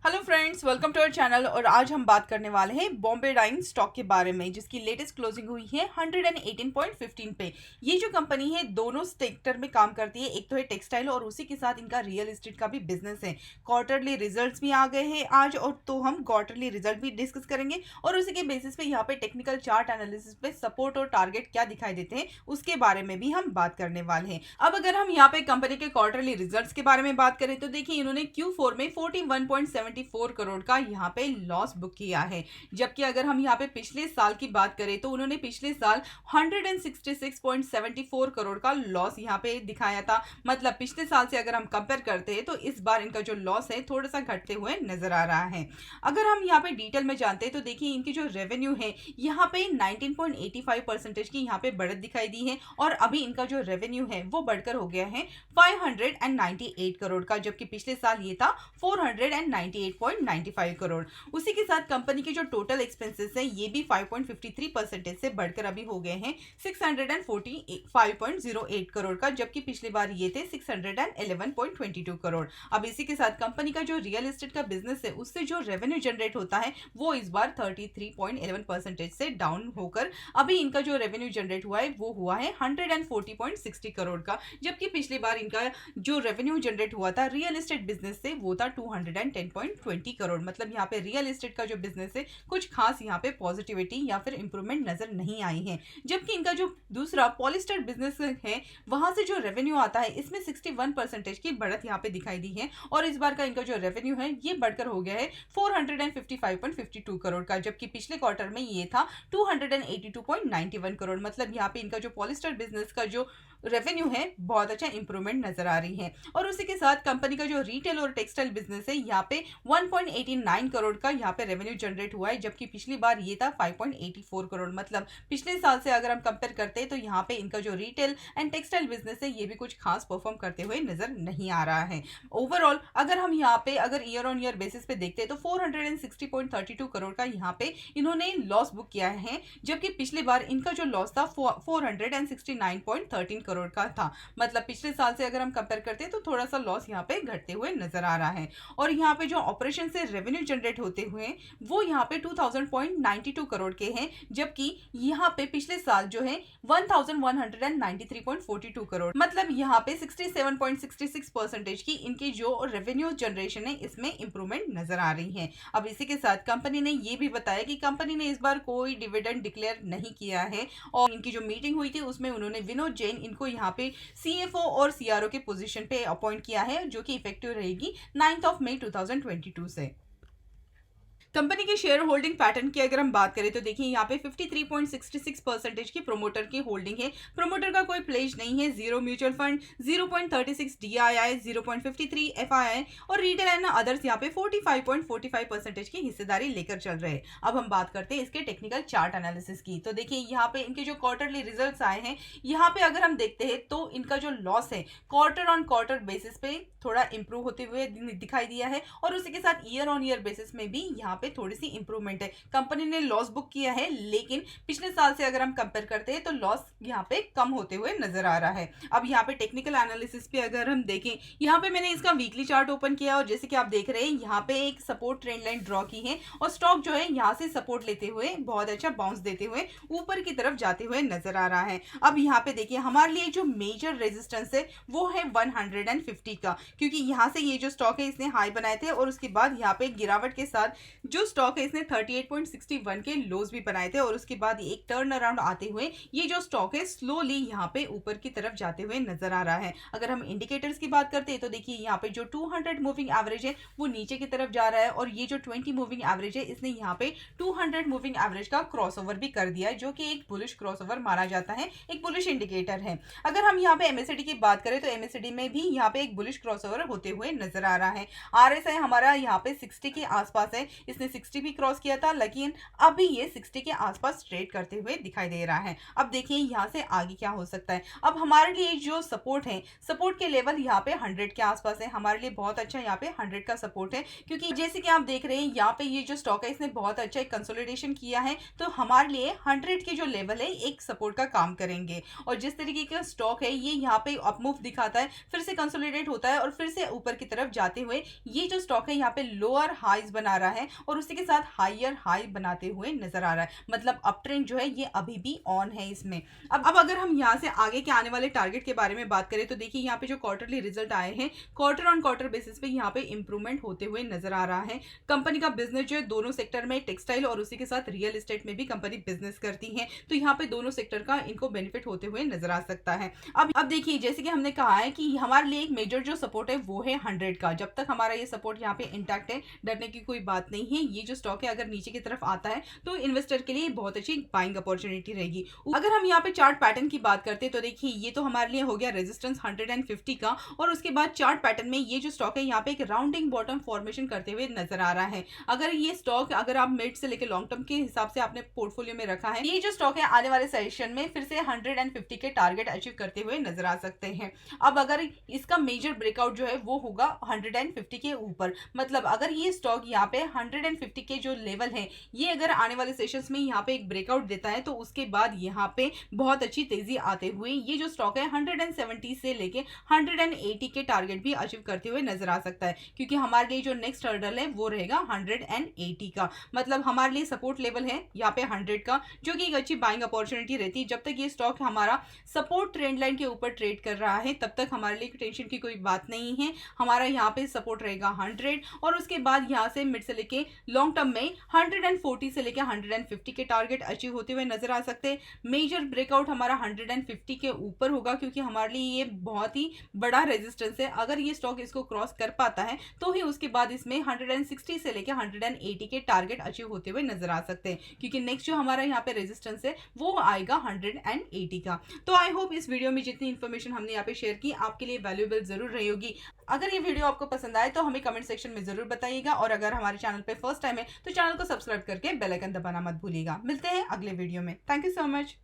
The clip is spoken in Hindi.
Hello friends, welcome to our channel. और आज हम बात करने वाले हैं बॉम्बे डाइंग स्टॉक के बारे में, जिसकी लेटेस्ट क्लोजिंग हुई है 118.15 पे। ये जो कंपनी है दोनों सेक्टर में काम करती है, एक तो है टेक्सटाइल और उसी के साथ इनका रियल एस्टेट का भी बिजनेस है। क्वार्टरली रिजल्ट्स भी आ गए हैं आज, और तो हम क्वार्टरली रिजल्ट भी डिस्कस करेंगे और उसी के बेसिस पे यहाँ पे टेक्निकल चार्ट एनालिसिस पे सपोर्ट और टारगेट क्या दिखाई देते हैं उसके बारे में भी हम बात करने वाले हैं। अब अगर हम यहाँ पे कंपनी के क्वार्टरली रिजल्ट्स के बारे में बात करें तो देखिए, इन्होंने Q4 में 41.74 करोड़ का यहाँ पे लॉस बुक किया है। जबकि अगर हम यहाँ पे पिछले साल की बात करें तो उन्होंने पिछले साल 166.74 करोड़ का लॉस यहाँ पे दिखाया था। मतलब पिछले साल से अगर हम कंपेयर करते हैं तो इस बार इनका जो लॉस है थोड़ा सा घटते हुए नजर आ रहा है। अगर हम यहाँ पे डिटेल में जानते हैं तो देखिए, इनकी जो रेवेन्यू है यहाँ पे 19.85% की यहाँ पे बढ़त दिखाई दी है, और अभी इनका जो रेवेन्यू है वो बढ़कर हो गया है 598 करोड़ का, जबकि पिछले साल ये था 498.95 करोड़। उसी के साथ कंपनी के जो टोटल एक्सपेंसेस है ये भी 5.53% से बढ़कर अभी हो गए हैं 645.08 करोड़ का, जबकि पिछली बार ये थे 611.22 करोड़। अब इसी के साथ कंपनी का जो रियल एस्टेट का बिजनेस है उससे जो रेवेन्यू जनरेट होता है वो इस बार 33.11% से डाउन होकर अभी इनका जो रेवेन्यू जनरेट हुआ है वो हुआ है 140.60 करोड़ का, जबकि पिछली बार इनका जो रेवेन्यू जनरेट हुआ था रियल एस्टेट बिजनेस से वो था 210.20 करोड़। मतलब यहाँ पे रियल एस्टेट का जो बिजनेस है कुछ खास यहाँ पे पॉजिटिविटी या फिर इंप्रूवमेंट नजर नहीं आई है। जबकि इनका जो दूसरा पॉलिस्टर बिजनेस है वहां से जो रेवेन्यू आता है इसमें 61% की बढ़त यहाँ पे दिखाई दी है, और इस बार का इनका जो रेवेन्यू है ये बढ़कर हो गया है 455.52 करोड़ का, जबकि पिछले क्वार्टर में ये था 282.91 करोड़। मतलब यहाँ पे इनका जो पॉलिस्टर बिजनेस का जो रेवेन्यू है बहुत अच्छा इंप्रूवमेंट नजर आ रही है। और उसी के साथ कंपनी का जो रिटेल और टेक्सटाइल बिजनेस है यहाँ पे 1.89 करोड़ का यहाँ पे रेवेन्यू जनरेट हुआ है, जबकि पिछली बार ये था 5.84 करोड़। मतलब पिछले साल से अगर हम कंपेयर करते हैं तो यहाँ पे इनका जो रिटेल एंड टेक्सटाइल बिजनेस है ये भी कुछ खास परफॉर्म करते हुए नजर नहीं आ रहा है। ओवरऑल अगर हम यहाँ पे अगर ईयर ऑन ईयर बेसिस पे देखते हैं तो 460.32 करोड़ का यहाँ पे इन्होंने लॉस बुक किया है, जबकि पिछली बार इनका जो लॉस था 469.13 करोड़ का था। मतलब पिछले साल से अगर हम कंपेयर करते हैं तो थोड़ा सा लॉस यहाँ पे घटते हुए नजर आ रहा है। और यहाँ पे जो ऑपरेशन से रेवेन्यू जनरेट होते हुए वो यहाँ पे 2000.92 करोड़ के हैं, जबकि यहाँ पे पिछले साल जो है 1193.42 करोड़। मतलब यहाँ पे 67.66% की इनकी जो रेवेन्यू जनरेशन है इसमें इंप्रूवमेंट नजर आ रही है। अब इसी के साथ कंपनी ने ये भी बताया कि कंपनी ने इस बार कोई डिविडेंड डिक्लेयर नहीं किया है, और इनकी जो मीटिंग हुई थी उसमें उन्होंने विनोद जैन इनको यहाँ पे CFO और CRO के पोजीशन पे अपॉइंट किया है, जो कि इफेक्टिव रहेगी 9 मई 2022 से। कंपनी के शेयर होल्डिंग पैटर्न की अगर हम बात करें तो देखिए, यहाँ पे 53.66% की प्रोमोटर की होल्डिंग है। प्रोमोटर का कोई प्लेज नहीं है। 0 म्यूचुअल फंड, 0.36 DII, 0.53 FII और रिटेल एंड अदर्स यहाँ पे 45.45% की हिस्सेदारी लेकर चल रहे हैं। अब हम बात करते हैं इसके टेक्निकल चार्ट एनालिसिस की। तो देखिए, यहाँ पे इनके जो क्वार्टरली रिजल्ट आए हैं यहाँ पे अगर हम देखते हैं तो इनका जो लॉस है क्वार्टर ऑन क्वार्टर बेसिस पे थोड़ा इंप्रूव होते हुए दिखाई दिया है, और उसी के साथ ईयर ऑन ईयर बेसिस में भी यहाँ पे थोड़ी सी इंप्रूवमेंट है। कंपनी ने लॉस बुक किया है, लेकिन पिछले साल से अगर हम कंपेयर करते हैं तो लॉस यहाँ पे कम होते हुए नजर आ रहा है। अब यहाँ पे टेक्निकल एनालिसिस पे अगर हम देखें, यहाँ पे मैंने इसका वीकली चार्ट ओपन किया और जैसे कि आप देख रहे हैं यहाँ पे एक सपोर्ट ट्रेंड लाइन ड्रॉ की है, और स्टॉक जो है यहाँ से सपोर्ट लेते हुए बहुत अच्छा बाउंस देते हुए ऊपर की तरफ जाते हुए नजर आ रहा है। अब यहाँ पे देखिए, हमारे लिए जो मेजर रेजिस्टेंस है वो है 150 का, क्योंकि यहाँ से ये जो स्टॉक है इसने हाई बनाए थे, और उसके बाद यहाँ पे गिरावट के साथ जो स्टॉक है इसने 38.61 के लोज भी बनाए थे, और उसके बाद एक टर्न अराउंड आते हुए ये जो स्टॉक है स्लोली यहाँ पे ऊपर की तरफ जाते हुए नजर आ रहा है। अगर हम इंडिकेटर्स की बात करते हैं तो देखिए, यहाँ पे जो 200 मूविंग एवरेज है वो नीचे की तरफ जा रहा है, और ये जो 20 मूविंग एवरेज है इसने यहाँ पे 200 मूविंग एवरेज का क्रॉसओवर भी कर दिया है, जो कि एक बुलिश क्रॉसओवर माना जाता है, एक बुलिश इंडिकेटर है। अगर हम यहाँ पे MACD की बात करें तो MACD में भी यहाँ पे एक बुलिश क्रॉसओवर होते हुए नजर आ रहा है। RSI हमारा यहाँ पे 60 के आसपास है, इसने इसने 60 भी क्रॉस किया था, लेकिन अभी ये 60 के आसपास ट्रेड करते हुए दिखाई दे रहा है। अब देखिए यहाँ से आगे क्या हो सकता है। अब हमारे लिए जो सपोर्ट है, सपोर्ट के लेवल यहाँ पे 100 के आसपास है। हमारे लिए बहुत अच्छा यहाँ पे 100 का सपोर्ट है, क्योंकि जैसे कि आप देख रहे हैं यहाँ पे ये जो स्टॉक है इसने बहुत अच्छा एक कंसोलिडेशन किया है, तो हमारे लिए 100 के जो लेवल है एक सपोर्ट का काम करेंगे। और जिस तरीके का स्टॉक है ये यहाँ पे अपमूव दिखाता है, फिर से कंसोलिडेट होता है और फिर से ऊपर की तरफ जाते हुए ये जो स्टॉक है यहाँ पे लोअर हाईज बना रहा है और उसी के साथ हायर हाई बनाते हुए नजर आ रहा है। मतलब अप ट्रेंड जो है ये अभी भी ऑन है इसमें। अब अगर हम यहाँ से आगे के आने वाले टारगेट के बारे में बात करें तो देखिए यहाँ पे जो क्वार्टरली रिजल्ट आए हैं, क्वार्टर ऑन क्वार्टर बेसिस पे यहाँ पे इंप्रूवमेंट होते हुए नजर आ रहा है। कंपनी का बिजनेस जो है दोनों सेक्टर में, टेक्सटाइल और उसी के साथ रियल एस्टेट में भी कंपनी बिजनेस करती है, तो यहाँ पे दोनों सेक्टर का इनको बेनिफिट होते हुए नजर आ सकता है। अब देखिए जैसे कि हमने कहा है कि हमारे लिए एक मेजर जो सपोर्ट है वो है 100 का। जब तक हमारा ये सपोर्ट यहाँ पे इंटैक्ट है, डरने की कोई बात नहीं है। ये जो स्टॉक है अगर नीचे की तरफ आता है तो इन्वेस्टर के लिए बहुत अच्छी बाइंग अपॉर्चुनिटी रहेगी। अगर हम यहाँ पे चार्ट पैटर्न की बात करते हैं तो देखिए ये तो हमारे लिए हो गया रेजिस्टेंस 150 का, और उसके बाद चार्ट पैटर्न में ये जो स्टॉक है यहाँ पे एक राउंडिंग बॉटम फॉर्मेशन करते हुए नजर आ रहा है। अगर ये स्टॉक अगर आप मिड से लेकर लॉन्ग टर्म के हिसाब से आपने पोर्टफोलियो में रखा है, ये जो स्टॉक है आने वाले सेशन में फिर से 150 के टारगेट अचीव करते हुए नजर आ सकते हैं। अब अगर इसका मेजर ब्रेकआउट जो है वो होगा 150 के ऊपर, मतलब अगर ये स्टॉक यहाँ पे 150 के जो लेवल है ये अगर आने वाले सेशंस में यहाँ पे एक ब्रेकआउट देता है तो उसके बाद यहाँ पे बहुत अच्छी तेजी आते हुए ये जो स्टॉक है 170 से लेके 180 के टारगेट भी अचीव करते हुए नजर आ सकता है, क्योंकि हमारे लिए जो नेक्स्ट हर्डल है वो रहेगा 180 का। मतलब हमारे लिए सपोर्ट लेवल है यहाँ पे 100 का, जो कि एक अच्छी बाइंग अपॉर्चुनिटी रहती है। जब तक ये स्टॉक हमारा सपोर्ट ट्रेंड लाइन के ऊपर ट्रेड कर रहा है तब तक हमारे लिए टेंशन की कोई बात नहीं है। हमारा यहाँ पे सपोर्ट रहेगा 100 और उसके बाद यहाँ से मिड से लेके लॉन्ग टर्म में 140 से लेके 150 के टारगेट अचीव होते हुए नजर आ सकते हैं। मेजर ब्रेकआउट हमारा 150 के ऊपर होगा, क्योंकि हमारे लिए ये बहुत ही बड़ा रेजिस्टेंस है। अगर ये स्टॉक इसको क्रॉस कर पाता है तो ही उसके बाद इसमें 160 से लेके 180 के टारगेट अचीव होते हुए नजर आ सकते हैं, क्योंकि नेक्स्ट जो हमारा यहाँ पे रेजिस्टेंस है वो आएगा 180 का। तो आई होप इस वीडियो में जितनी इन्फॉर्मेशन हमने यहाँ पे शेयर की आपके लिए वैल्यूएबल जरूर रही होगी। अगर ये वीडियो आपको पसंद आए तो हमें कमेंट सेक्शन में जरूर बताइएगा, और अगर हमारे चैनल पे फर्स्ट टाइम है तो चैनल को सब्सक्राइब करके बेल आइकन दबाना मत भूलिएगा। मिलते हैं अगले वीडियो में। Thank you so much.